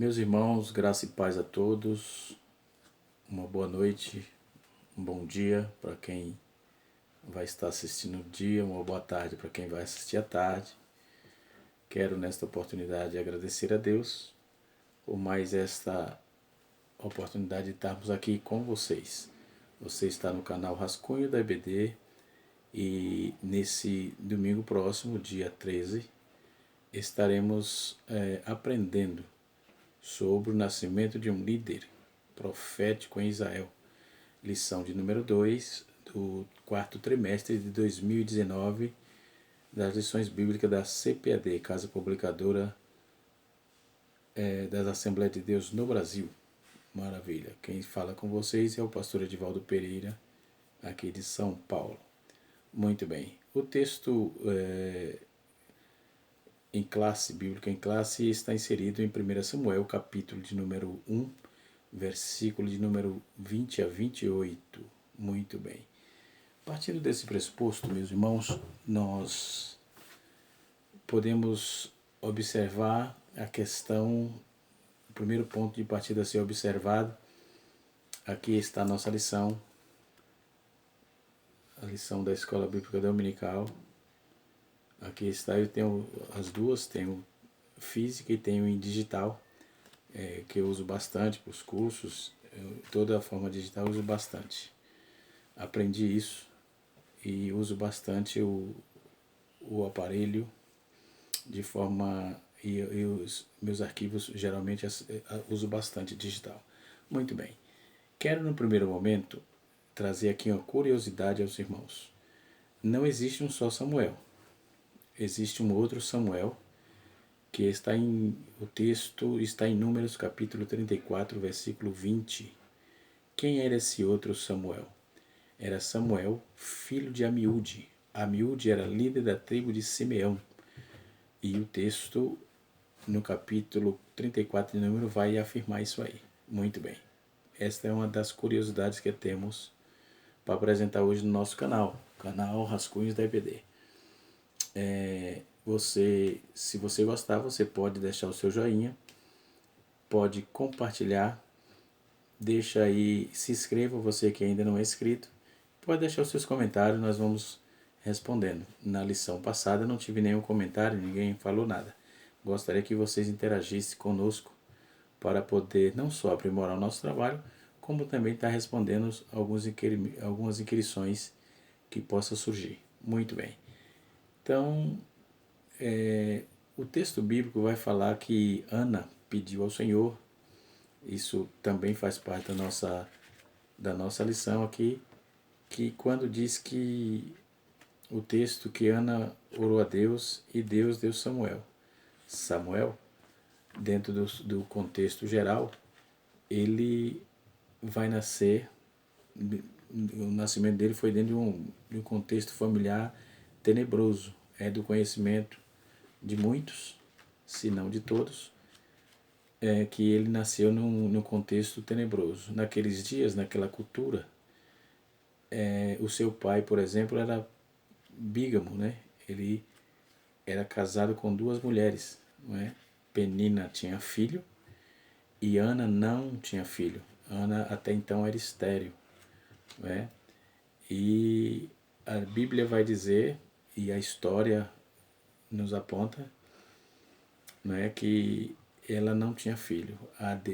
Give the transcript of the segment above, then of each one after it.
Meus irmãos, graça e paz a todos, uma boa noite, um bom dia para quem vai estar assistindo o dia, uma boa tarde para quem vai assistir à tarde. Quero nesta oportunidade agradecer a Deus por mais esta oportunidade de estarmos aqui com vocês. Você está no canal Rascunho da EBD e nesse domingo próximo, dia 13, estaremos aprendendo sobre o nascimento de um líder profético em Israel. Lição de número 2 do quarto trimestre de 2019 das lições bíblicas da CPAD, Casa Publicadora das Assembleias de Deus no Brasil. Maravilha. Quem fala com vocês é o pastor Edivaldo Pereira, aqui de São Paulo. Muito bem. O texto em classe, bíblica em classe, está inserido em 1 Samuel, capítulo de número 1, versículo de número 20 a 28. Muito bem. Partindo desse pressuposto, meus irmãos, nós podemos observar a questão, o primeiro ponto de partida a ser observado. Aqui está a nossa lição, a lição da Escola Bíblica Dominical. Aqui está, eu tenho as duas, tenho física e tenho em digital, que eu uso bastante para os cursos, toda a forma digital eu uso bastante. Aprendi isso e uso bastante o aparelho de forma, e os meus arquivos geralmente uso bastante digital. Muito bem. Quero no primeiro momento trazer aqui uma curiosidade aos irmãos. Não existe um só Samuel. Existe um outro Samuel, que o texto está em Números capítulo 34, versículo 20. Quem era esse outro Samuel? Era Samuel, filho de Amiúde. Amiúde era líder da tribo de Simeão. E o texto, no capítulo 34 de Número, vai afirmar isso aí. Muito bem. Esta é uma das curiosidades que temos para apresentar hoje no nosso canal Rascunhos da EBD. Se você gostar, você pode deixar o seu joinha, pode compartilhar, deixa aí, se inscreva, você que ainda não é inscrito, pode deixar os seus comentários, nós vamos respondendo. Na lição passada não tive nenhum comentário, ninguém falou nada. Gostaria que vocês interagissem conosco para poder não só aprimorar o nosso trabalho, como também estar respondendo algumas inquirições que possam surgir. Muito bem. Então, o texto bíblico vai falar que Ana pediu ao Senhor, isso também faz parte da nossa lição aqui, que quando diz que o texto que Ana orou a Deus e Deus deu Samuel. Samuel, dentro do contexto geral, ele vai nascer, o nascimento dele foi dentro de um contexto familiar tenebroso, do conhecimento de muitos, se não de todos, que ele nasceu num contexto tenebroso. Naqueles dias, naquela cultura, o seu pai, por exemplo, era bígamo, né? Ele era casado com duas mulheres, não é? Penina tinha filho e Ana não tinha filho. Ana até então era estéril, não é? E a Bíblia vai dizer, e a história nos aponta, não é, que ela não tinha filho,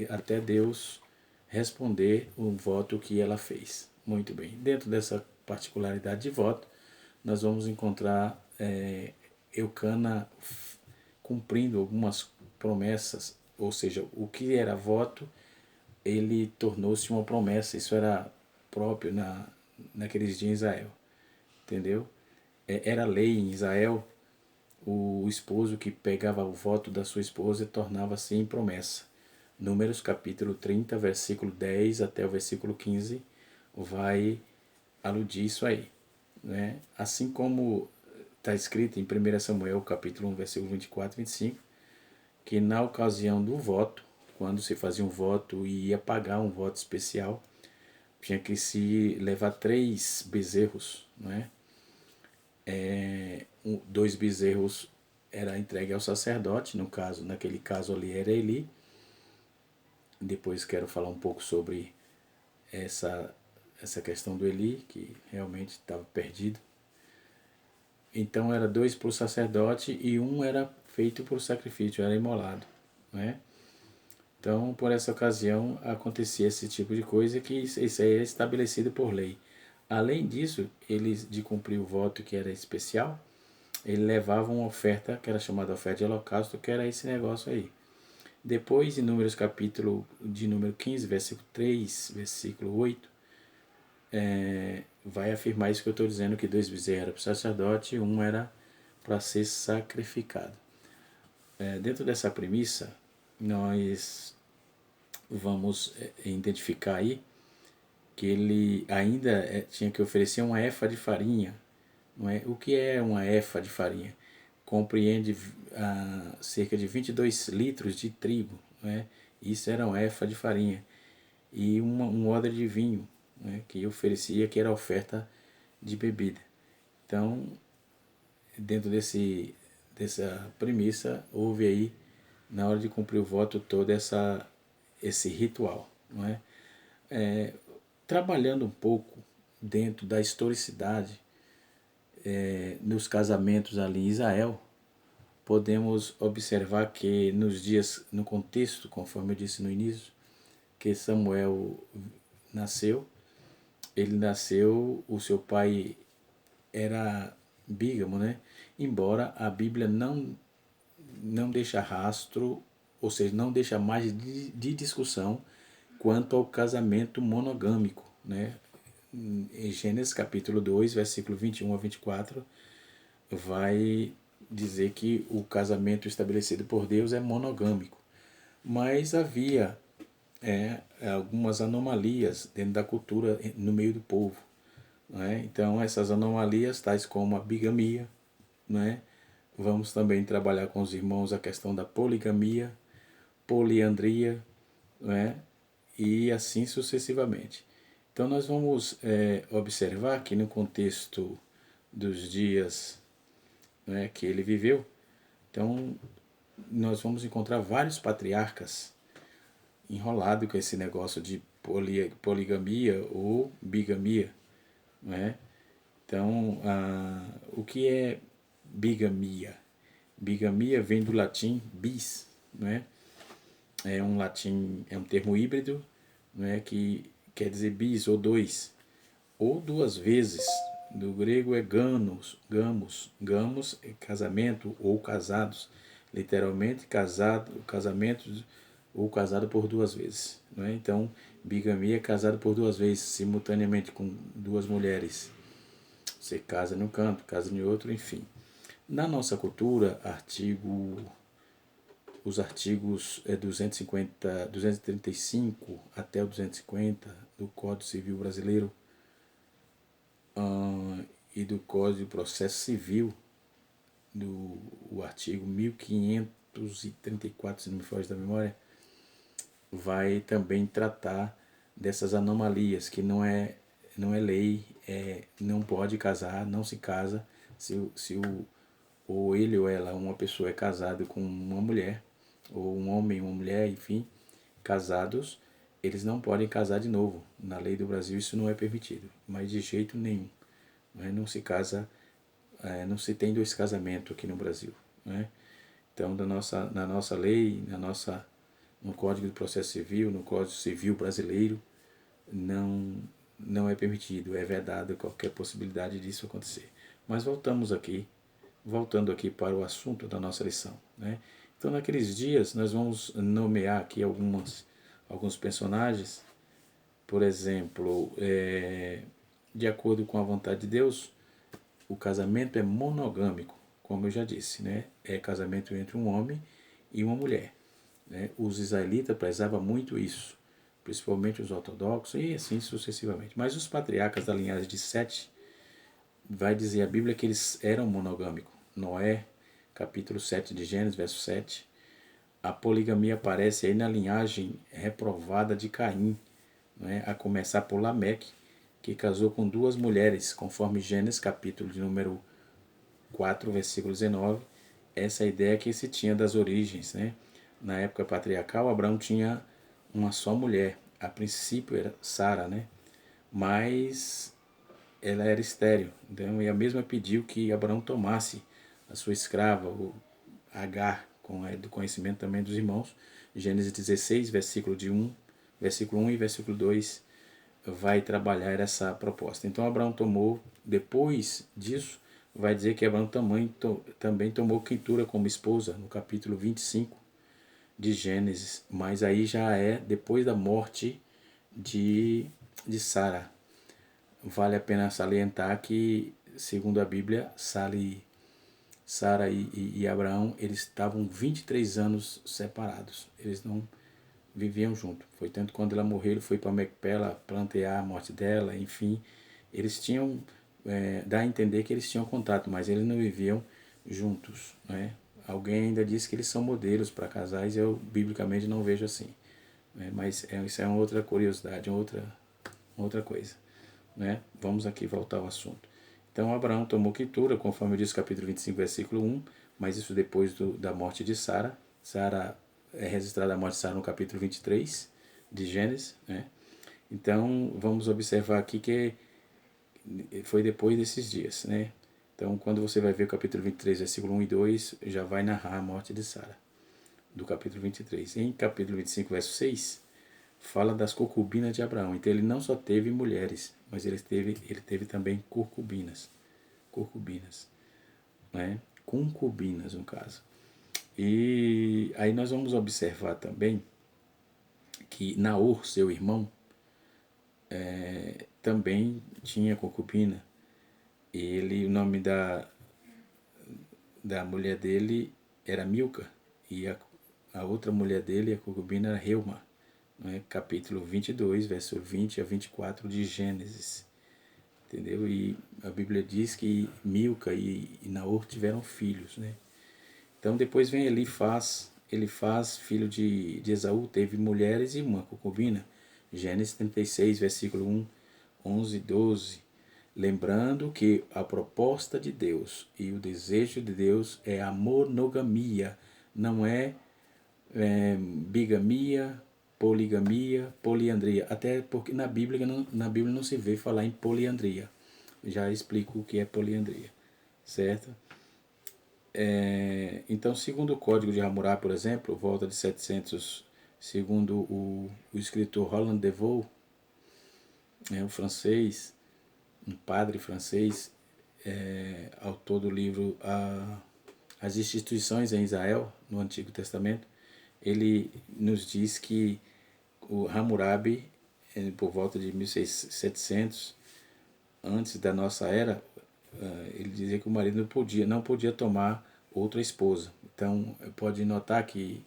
até Deus responder o voto que ela fez. Muito bem. Dentro dessa particularidade de voto, nós vamos encontrar Eucana cumprindo algumas promessas, ou seja, o que era voto, ele tornou-se uma promessa. Isso era próprio naqueles dias em Israel, entendeu? Era lei em Israel, o esposo que pegava o voto da sua esposa tornava-se em promessa. Números capítulo 30, versículo 10 até o versículo 15 vai aludir isso aí, né? Assim como está escrito em 1 Samuel capítulo 1, versículo 24 e 25, que na ocasião do voto, quando se fazia um voto e ia pagar um voto especial, tinha que se levar 3 bezerros, não é? 2 bezerros era entregue ao sacerdote, naquele caso ali era Eli, Depois quero falar um pouco sobre essa questão do Eli, que realmente estava perdido. Então era 2 para o sacerdote e um era feito por sacrifício, era imolado, né? Então, por essa ocasião, acontecia esse tipo de coisa que isso aí é estabelecido por lei. Além disso, eles, de cumprir o voto que era especial, ele levava uma oferta que era chamada oferta de holocausto, que era esse negócio aí. Depois, em Números capítulo de número 15, versículo 3, versículo 8, vai afirmar isso que eu estou dizendo, que 2 bezerros eram para o sacerdote e um era para ser sacrificado. Dentro dessa premissa, nós vamos identificar aí que ele ainda tinha que oferecer uma efa de farinha. Não é? O que é uma efa de farinha? Compreende cerca de 22 litros de trigo. Não é? Isso era uma efa de farinha. E um odre de vinho, né, que oferecia, que era a oferta de bebida. Então, dentro dessa premissa, houve aí, na hora de cumprir o voto, todo esse ritual. Não é? Trabalhando um pouco dentro da historicidade nos casamentos ali em Israel, podemos observar que nos dias, no contexto, conforme eu disse no início, que Samuel nasceu, o seu pai era bígamo, né? Embora a Bíblia não deixa rastro, ou seja, não deixa mais de discussão quanto ao casamento monogâmico, né? Em Gênesis capítulo 2, versículo 21 a 24, vai dizer que o casamento estabelecido por Deus é monogâmico. Mas havia algumas anomalias dentro da cultura no meio do povo. Né? Então, essas anomalias, tais como a bigamia, né? Vamos também trabalhar com os irmãos a questão da poligamia, poliandria, né? E assim sucessivamente. Então, nós vamos observar que no contexto dos dias, né, que ele viveu, então nós vamos encontrar vários patriarcas enrolados com esse negócio de poligamia ou bigamia, né? Então, o que é bigamia? Bigamia vem do latim bis, né? É um termo híbrido, né, que quer dizer bis ou dois, ou duas vezes. Do grego é gamos é casamento ou casados, literalmente casamento ou casado por duas vezes. Né? Então, bigamia é casado por duas vezes, simultaneamente com duas mulheres. Você casa num canto, casa em outro, enfim. Na nossa cultura, os artigos 235 até o 250 do Código Civil Brasileiro e do Código de Processo Civil, o artigo 1534, se não me foge da memória, vai também tratar dessas anomalias, que não é lei, não pode casar, não se casa se ou ele ou ela, uma pessoa é casado com uma mulher, ou um homem e uma mulher, enfim, casados, eles não podem casar de novo. Na lei do Brasil isso não é permitido, mas de jeito nenhum. Né? Não se casa, não se tem dois casamentos aqui no Brasil. Né? Então, na nossa lei, no Código de Processo Civil, no Código Civil Brasileiro, não é permitido, é vedado qualquer possibilidade disso acontecer. Mas voltando aqui para o assunto da nossa lição. Né? Então, naqueles dias, nós vamos nomear aqui alguns personagens. Por exemplo, de acordo com a vontade de Deus, o casamento é monogâmico, como eu já disse, né? É casamento entre um homem e uma mulher. Né? Os israelitas prezavam muito isso, principalmente os ortodoxos e assim sucessivamente. Mas os patriarcas da linhagem de Sete, vai dizer a Bíblia que eles eram monogâmicos. Noé, capítulo 7 de Gênesis, verso 7. A poligamia aparece aí na linhagem reprovada de Caim, né? A começar por Lameque, que casou com duas mulheres, conforme Gênesis, capítulo de número 4, versículo 19. Essa ideia que se tinha das origens. Né? Na época patriarcal, Abraão tinha uma só mulher. A princípio era Sara, né? Mas ela era estéril. Então, e a mesma pediu que Abraão tomasse a sua escrava, o Agar, do conhecimento também dos irmãos. Gênesis 16, versículo 1 e versículo 2 vai trabalhar essa proposta. Então Abraão tomou, depois disso, vai dizer que Abraão também tomou Quentura como esposa, no capítulo 25 de Gênesis, mas aí já é depois da morte de Sara. Vale a pena salientar que, segundo a Bíblia, Sara e Abraão, eles estavam 23 anos separados. Eles não viviam juntos. Foi tanto quando ela morreu, ele foi para Macpela plantear a morte dela, enfim. Eles tinham, dá a entender que eles tinham contato, mas eles não viviam juntos, né? Alguém ainda diz que eles são modelos para casais, eu biblicamente não vejo assim, né? Mas isso é uma outra curiosidade, outra coisa, né? Vamos aqui voltar ao assunto. Então Abraão tomou Quentura, conforme eu disse, capítulo 25, versículo 1, mas isso depois da morte de Sara. Sara é registrada a morte de Sara no capítulo 23 de Gênesis, né? Então vamos observar aqui que foi depois desses dias, né? Então, quando você vai ver o capítulo 23, versículo 1 e 2, já vai narrar a morte de Sara, do capítulo 23. Em capítulo 25, verso 6, fala das concubinas de Abraão. Então, ele não só teve mulheres, mas ele teve também concubinas, né? Concubinas, no caso. E aí nós vamos observar também que Naor, seu irmão, também tinha concubina. O nome da mulher dele era Milca, e a outra mulher dele, a concubina, era Reuma, né? Capítulo 22, verso 20 a 24 de Gênesis. Entendeu? E a Bíblia diz que Milca e Naor tiveram filhos, né? Então depois vem Elifaz, filho de Esaú, teve mulheres e uma concubina. Gênesis 36, versículo 1, 11 e 12. Lembrando que a proposta de Deus e o desejo de Deus é a monogamia, não bigamia, poligamia, poliandria. Até porque na Bíblia não se vê falar em poliandria. Já explico o que é poliandria, certo? Então, segundo o Código de Hammurabi, por exemplo, volta de 700, segundo o escritor Roland de Vaux, o francês, um padre francês, autor do livro As Instituições em Israel, no Antigo Testamento, ele nos diz que o Hammurabi, por volta de 1700, antes da nossa era, ele dizia que o marido não podia tomar outra esposa. Então, pode notar que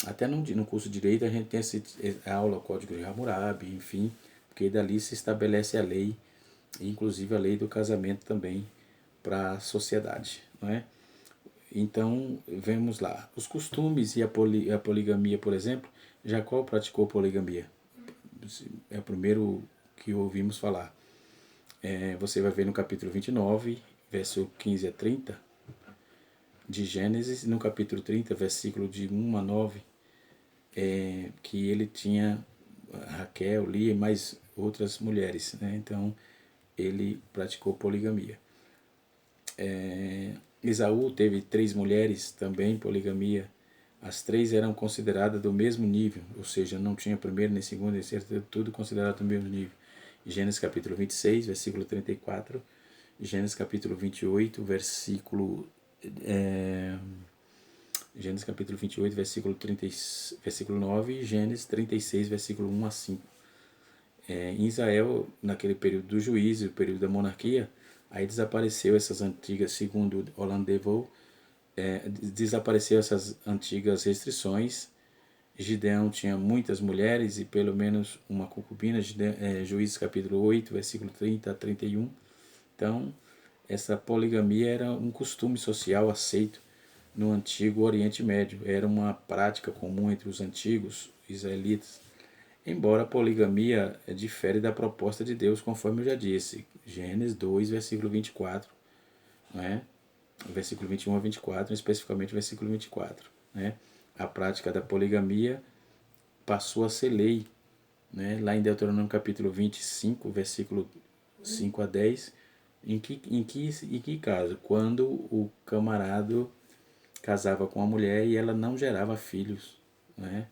até no curso de Direito a gente tem essa aula, o Código de Hammurabi, enfim, porque dali se estabelece a lei, inclusive a lei do casamento também para a sociedade, não é? Então, vemos lá, os costumes e a poligamia, por exemplo, Jacó praticou poligamia, é o primeiro que ouvimos falar. Você vai ver no capítulo 29, verso 15 a 30 de Gênesis, no capítulo 30, versículo de 1 a 9, que ele tinha Raquel, Lia e mais outras mulheres, né? Então, ele praticou poligamia. Esaú teve 3 mulheres, também poligamia. As 3 eram consideradas do mesmo nível, ou seja, não tinha primeiro, nem segundo, nem terceiro, tudo considerado do mesmo nível. Gênesis capítulo 26, versículo 34, Gênesis capítulo 28, Gênesis capítulo 28, versículo 9 e Gênesis 36, versículo 1 a 5. Em Israel, naquele período do juízo, o período da monarquia, aí desapareceu essas antigas, segundo Roland de Vaux, desapareceu essas antigas restrições. Gideão tinha muitas mulheres e pelo menos uma concubina, Juízes capítulo 8, versículo 30 a 31. Então, essa poligamia era um costume social aceito no antigo Oriente Médio. Era uma prática comum entre os antigos israelitas. Embora a poligamia difere da proposta de Deus, conforme eu já disse. Gênesis 2, versículo 24, né? Versículo 21 a 24, especificamente o versículo 24. Né? A prática da poligamia passou a ser lei, né? Lá em Deuteronômio capítulo 25, versículo 5 a 10, em que caso? Quando o camarada casava com a mulher e ela não gerava filhos, né?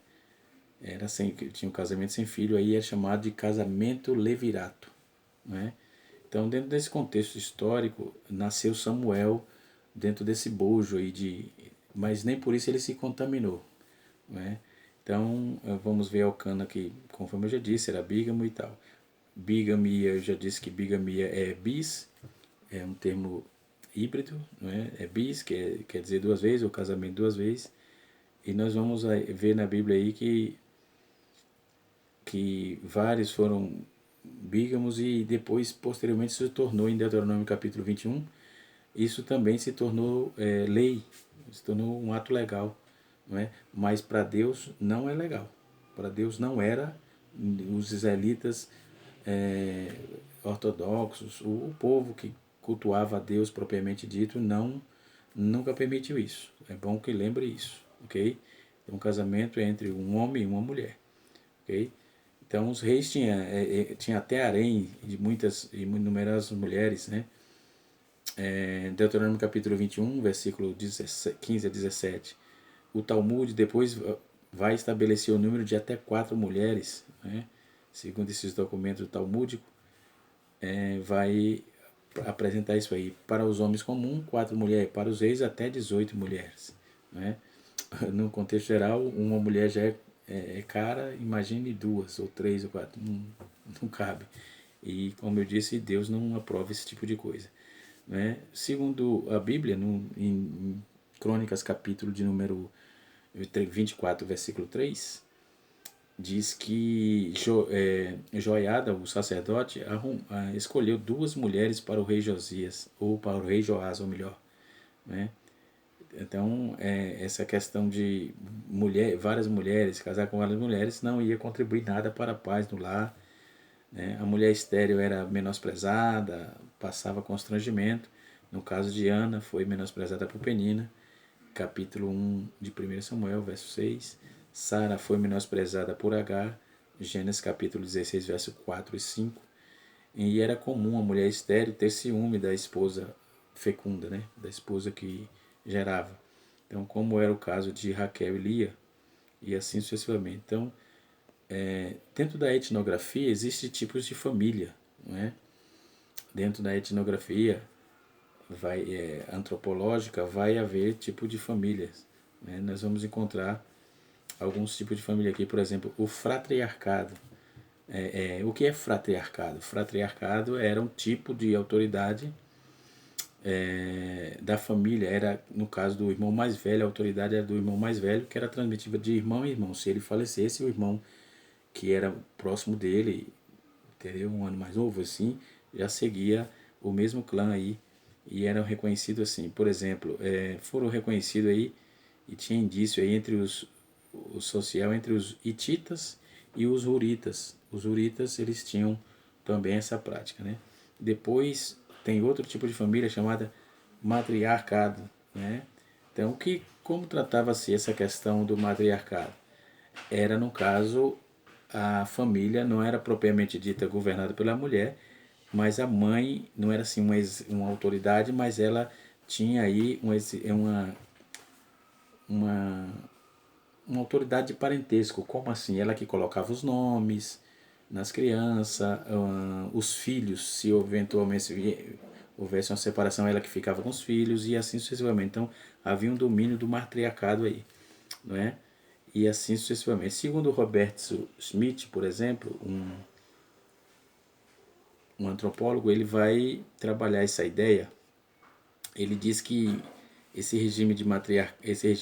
Tinha um casamento sem filho, aí é chamado de casamento levirato, né? Então, dentro desse contexto histórico, nasceu Samuel dentro desse bojo aí mas nem por isso ele se contaminou, né? Então, vamos ver Elcana que, conforme eu já disse, era bígamo e tal. Bigamia, eu já disse que bigamia é bis, é um termo híbrido, né? É bis, quer dizer duas vezes, ou casamento duas vezes. E nós vamos ver na Bíblia aí que vários foram bígamos e depois, posteriormente, se tornou, em Deuteronômio capítulo 21, isso também se tornou lei, se tornou um ato legal, não é? Mas para Deus não é legal. Para Deus não era, os israelitas ortodoxos, o povo que cultuava a Deus propriamente dito, nunca permitiu isso. É bom que lembre isso, ok? Um casamento entre um homem e uma mulher, ok? Então os reis tinha até harém de muitas e numerosas mulheres, né? Deuteronômio capítulo 21, versículo 15 a 17. O Talmud depois vai estabelecer o número de até 4 mulheres, né? Segundo esses documentos talmúdicos, vai apresentar isso aí. Para os homens comuns, 4 mulheres. Para os reis, até 18 mulheres, né? No contexto geral, uma mulher já é cara, imagine 2, ou 3, ou 4. Não cabe. E, como eu disse, Deus não aprova esse tipo de coisa, né? Segundo a Bíblia, em Crônicas, capítulo de número 24, versículo 3, diz que Joiada, o sacerdote, escolheu 2 mulheres para o rei Josias, ou para o rei Joás, ou melhor, né? Então, essa questão de várias mulheres, casar com várias mulheres, não ia contribuir nada para a paz no lar, né? A mulher estéril era menosprezada, passava constrangimento. No caso de Ana, foi menosprezada por Penina, capítulo 1 de 1 Samuel, verso 6. Sara foi menosprezada por Agar, Gênesis capítulo 16, verso 4 e 5. E era comum a mulher estéril ter ciúme da esposa fecunda, né? Da esposa que gerava. Então, como era o caso de Raquel e Lia, e assim sucessivamente. Então, dentro da etnografia, existem tipos de família, não é? Dentro da etnografia antropológica, vai haver tipo de famílias, né? Nós vamos encontrar alguns tipos de família aqui, por exemplo, o fratriarcado. O que é fratriarcado? Fratriarcado era um tipo de autoridade da família, era no caso do irmão mais velho, a autoridade era do irmão mais velho, que era transmitida de irmão em irmão. Se ele falecesse, o irmão que era próximo dele, entendeu? Um ano mais novo assim, já seguia o mesmo clã aí e eram reconhecidos assim. Por exemplo, foram reconhecidos aí e tinha indício aí entre o social entre os hititas e os huritas. Os huritas, eles tinham também essa prática, né? Depois tem outro tipo de família chamada matriarcado, né? Então, como tratava-se essa questão do matriarcado? Era, no caso, a família não era propriamente dita governada pela mulher, mas a mãe não era assim uma autoridade, mas ela tinha aí uma, uma autoridade de parentesco. Como assim? Ela que colocava os nomes nas crianças, os filhos, se eventualmente houvesse uma separação, ela que ficava com os filhos e assim sucessivamente. Então havia um domínio do matriarcado aí, não é? E assim sucessivamente. Segundo Robert Smith, por exemplo, um antropólogo, ele vai trabalhar essa ideia. Ele diz que esse regime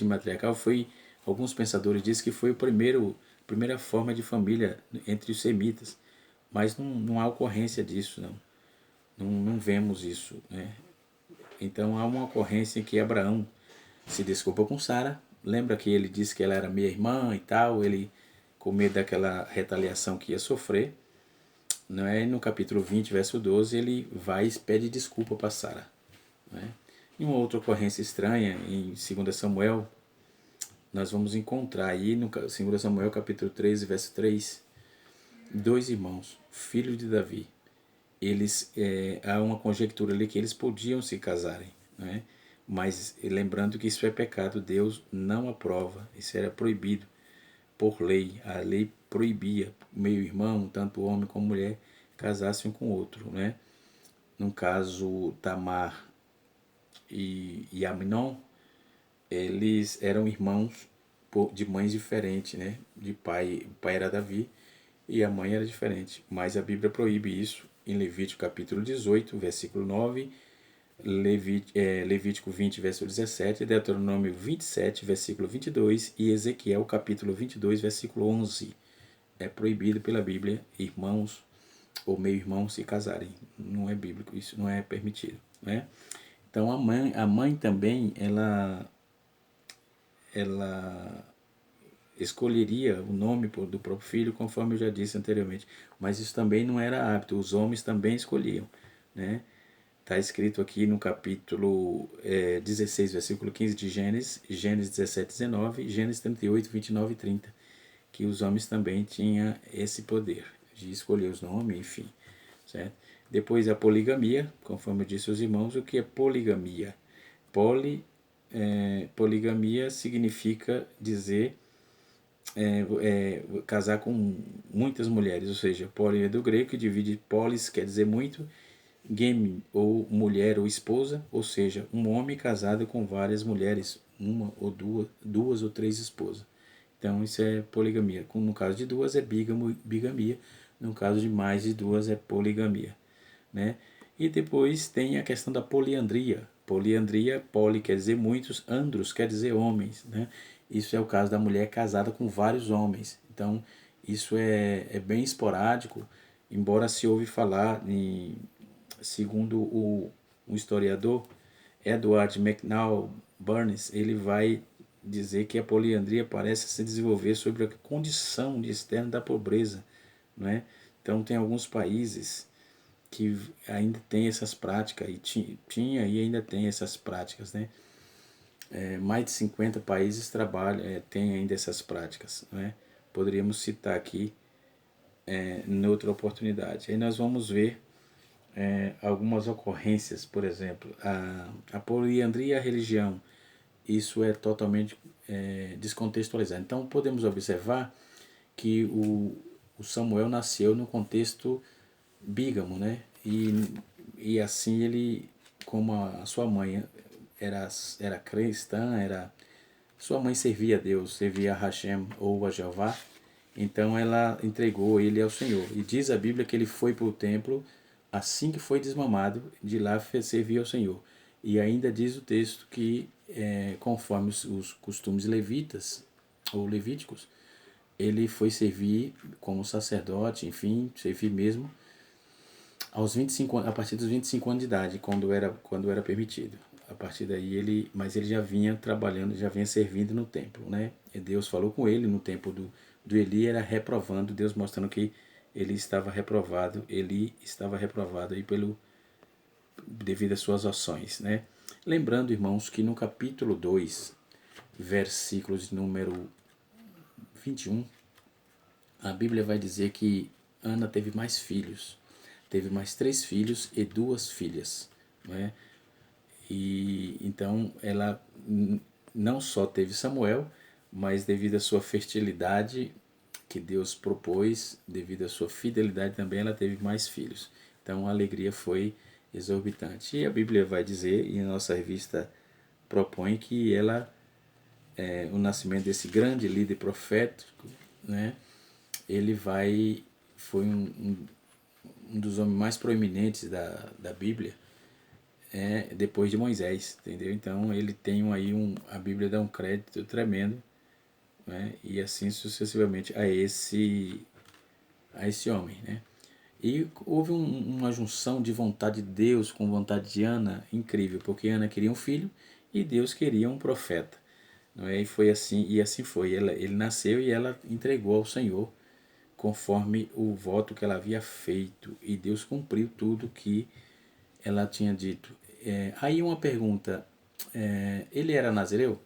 matriarcal foi, alguns pensadores dizem que foi a primeira forma de família entre os semitas, mas não há ocorrência disso, não vemos isso, né? Então há uma ocorrência em que Abraão se desculpa com Sara, lembra que ele disse que ela era minha irmã e tal, ele com medo daquela retaliação que ia sofrer, não é? No capítulo 20, verso 12, ele vai e pede desculpa para Sara, né? E uma outra ocorrência estranha em 2 Samuel, nós vamos encontrar aí no 2 Samuel capítulo 13, verso 3, dois irmãos, filhos de Davi. Eles, há uma conjectura ali que eles podiam se casarem, né? Mas lembrando que isso é pecado, Deus não aprova, isso era proibido por lei. A lei proibia meio irmão, tanto homem como mulher, casassem um com o outro, né? No caso, Tamar e Amnon, eles eram irmãos de mães diferentes, né? De pai, o pai era Davi e a mãe era diferente. Mas a Bíblia proíbe isso em Levítico capítulo 18, versículo 9, Levítico 20, versículo 17, Deuteronômio 27, versículo 22 e Ezequiel capítulo 22, versículo 11. É proibido pela Bíblia irmãos ou meio-irmãos se casarem. Não é bíblico, isso não é permitido, né? Então a mãe também, ela escolheria o nome do próprio filho, conforme eu já disse anteriormente. Mas isso também não era hábito, os homens também escolhiam, né? Está escrito aqui no capítulo 16, versículo 15 de Gênesis, Gênesis 17, 19, Gênesis 38, 29 e 30, que os homens também tinham esse poder de escolher os nomes, enfim, certo? Depois a poligamia, conforme eu disse aos irmãos, o que é poligamia? Poligamia significa dizer casar com muitas mulheres, ou seja, poli é do grego que divide polis, quer dizer muito, game ou mulher ou esposa, ou seja, um homem casado com várias mulheres, uma ou duas ou três esposas. Então isso é poligamia. No caso de duas é bigamia, no caso de mais de duas é poligamia, né? E depois tem a questão da poliandria. Poliandria, poli quer dizer muitos, andros quer dizer homens, né? Isso é o caso da mulher casada com vários homens. Então, isso é bem esporádico, embora se ouve falar, segundo um historiador, Edward McNall Burns, ele vai dizer que a poliandria parece se desenvolver sobre a condição de externa da pobreza, né? Então, tem alguns países que ainda tem essas práticas, e tinha e ainda tem essas práticas, né? Mais de 50 países trabalham, tem ainda essas práticas, né? Poderíamos citar aqui em outra oportunidade. Aí nós vamos ver algumas ocorrências, por exemplo, a poliandria e a religião, isso é totalmente descontextualizado. Então podemos observar que o Samuel nasceu no contexto bígamo, né? E assim ele, como a sua mãe era cristã, sua mãe servia a Deus, servia a Hashem ou a Jeová, então ela entregou ele ao Senhor. E diz a Bíblia que ele foi para o templo assim que foi desmamado, de lá servia ao Senhor. E ainda diz o texto que, conforme os costumes levitas ou levíticos, ele foi servir como sacerdote, enfim, servir mesmo aos 25 a partir dos 25 anos de idade, quando era permitido. A partir daí mas ele já vinha trabalhando, já vinha servindo no templo, né? E Deus falou com ele no tempo do Eli, era reprovando, Deus mostrando que ele estava reprovado aí devido às suas ações, né? Lembrando, irmãos, que no capítulo 2, versículos de número 21, a Bíblia vai dizer que Ana teve mais filhos. Teve mais 3 filhos e 2 filhas, não é? E então ela não só teve Samuel, mas devido à sua fertilidade que Deus propôs, devido à sua fidelidade também, ela teve mais filhos. Então a alegria foi exorbitante. E a Bíblia vai dizer, e a nossa revista propõe que o nascimento desse grande líder profético, né? Ele foi um dos homens mais proeminentes da Bíblia, depois de Moisés, entendeu? Então ele tem aí a Bíblia dá um crédito tremendo, né? E assim sucessivamente a esse homem, né? E houve uma junção de vontade de Deus com vontade de Ana incrível, porque Ana queria um filho e Deus queria um profeta, não é? E assim foi. Ele nasceu e ela entregou ao Senhor conforme o voto que ela havia feito, e Deus cumpriu tudo que ela tinha dito. Aí uma pergunta: ele era nazireu?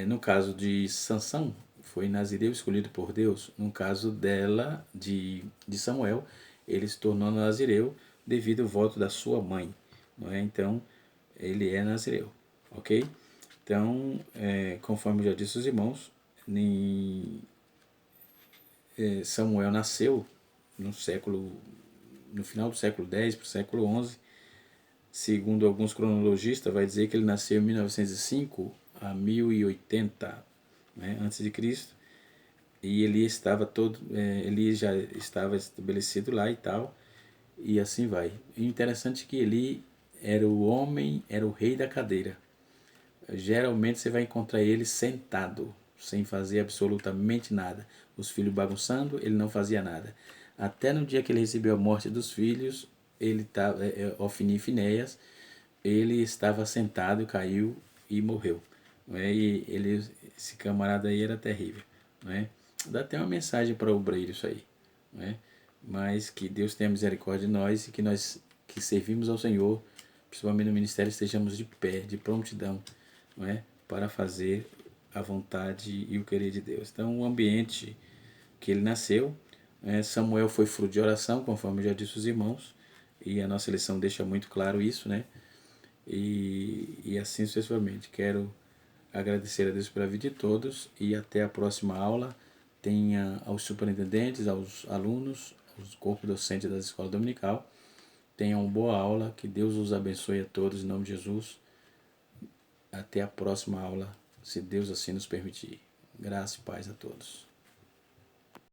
No caso de Sansão, foi Nazireu escolhido por Deus. No caso dela, de Samuel, ele se tornou Nazireu devido ao voto da sua mãe. Não é? Então, ele é Nazireu. Ok? Então, conforme já disse os irmãos, Samuel nasceu no final do século X para o século XI. Segundo alguns cronologistas, vai dizer que ele nasceu em 1905 a 1080, né, antes de Cristo, e ele já estava estabelecido lá e tal, e assim vai. E interessante que ele era o homem, era o rei da cadeira. Geralmente você vai encontrar ele sentado, sem fazer absolutamente nada. Os filhos bagunçando, ele não fazia nada. Até no dia que ele recebeu a morte dos filhos, ele estava, Ofni e Finéias, ele estava sentado, caiu e morreu. Não é? Esse camarada aí era terrível. Não é? Dá até uma mensagem para o obreiro isso aí. Não é? Mas que Deus tenha misericórdia de nós e que nós que servimos ao Senhor, principalmente no ministério, estejamos de pé, de prontidão, não é? Para fazer a vontade e o querer de Deus. Então, o ambiente que ele nasceu, Samuel foi fruto de oração, conforme já disse os irmãos, e a nossa lição deixa muito claro isso, né? E assim sucessivamente. Quero agradecer a Deus pela vida de todos e até a próxima aula. Tenha aos superintendentes, aos alunos, aos corpo docente da escola dominical. Tenham uma boa aula, que Deus os abençoe a todos em nome de Jesus. Até a próxima aula, se Deus assim nos permitir. Graça e paz a todos.